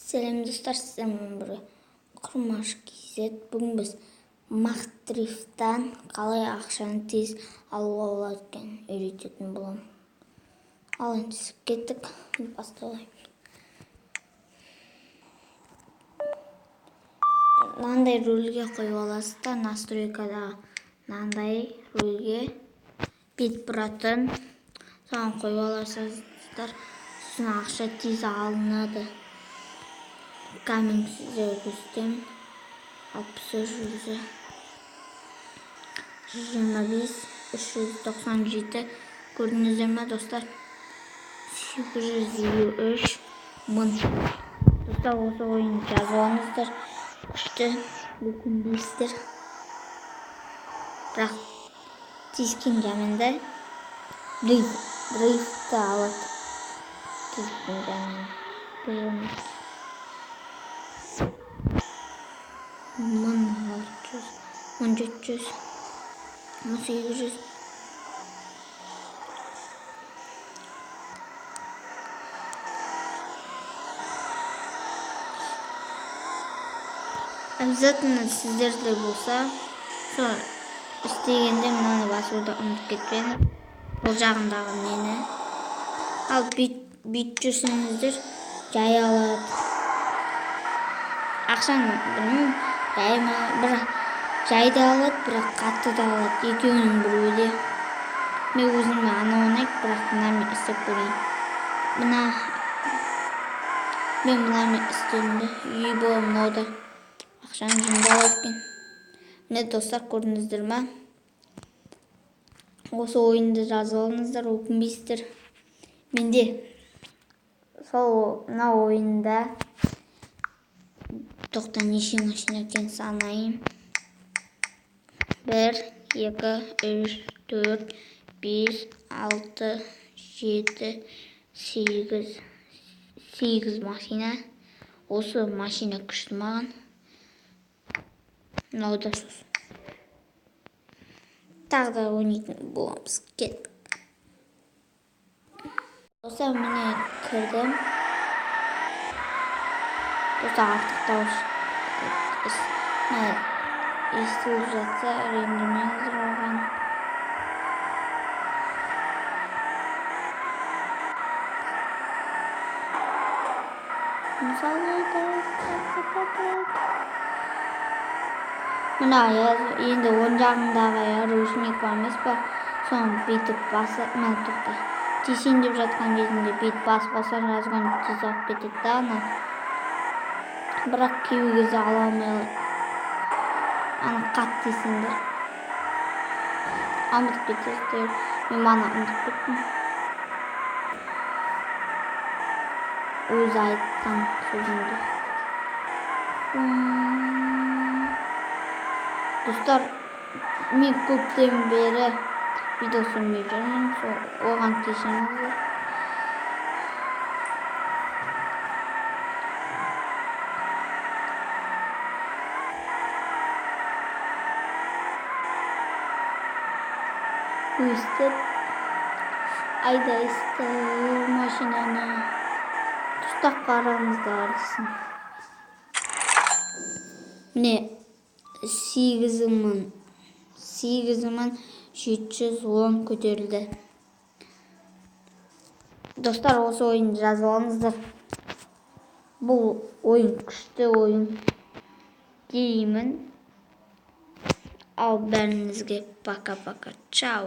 Selam dostlar, sizler bir Құрмаш KZ. Бүгін біз Махдрифтан қалай ақшаны тез алуға болады екен үйрететін боламын. Ал енді кеттік, басталайық. Мынандай рөлге қойып аласыздар, настройкадағы мынандай рөлге бет бұратын соған қойып аласыздар. Сосын ақша тез алынады. Камень сізде көрсетемін. 63 125 397 көрдіңіздер ме достар? 853 мың. Достар, осы ойын жазып алыңыздар. Күшті өкінбейсіздер. Бірақ тезкен жаманда дрифтті алады. Тезкен жаманда 1600, 1700, 1800. Обязательно сіздерде болса, сол істегенде мынаны басуды ұмытып кетпеңіз. Ол жағындағы мені. Ал бүйтіп жүрсеңіздер жай алады. Ақшаны білмеймін, бірақ жайды алады, бірақ қатты да алады. Екеуінің біреуі де. Мен өзіме анау ұнайды, бірақ мынамен істеп көрейін. Мен мынамен істедім. Үй болып мынауда ақшаны жинап алады екен. Міне достар, көрдіңіздер ме? Осы ойынды жазып алыңыздар, өкінбейсіздер. Менде сол мына ойында тоқта неше машина екен санайын. 1, 2, 3, 4, 5, 6, 7, 8 машина. Осы машина күшті маған. Мынауда сосын. Тағы да ойнайтын боламыз. Кеттік. Достар, міне кірдім. Достар, артықтау естіліп жатса, рендірмеңіздер оған. Мысалы, мына енді оң жағындағы ручник бар емес па? Соны бүйтіп басып, мына тоқта. Тесейін деп жатқан кезінде бүйтіп басып алсаң жазған тез алып кетеді да ана. Бірақ кейбір кезде ала алмай алады. Ана қатты тесеңдер. Ұмытып кетесіздер. Мен мана ұмытып кеттім. Өзі айтқан сөзімді. Достар, мен көптен бері видео түсірмей жүрмін. Оған кешіріңіздер. Өстіп айдайсыздар машинаны. Тұстап қараңыздар. Міне 8710 көтерілді. Достар, осы ойынды жазып алыңыздар. Бұл ойын күшті ойын деймін. Ал бәріңізге пока-пока. Чао.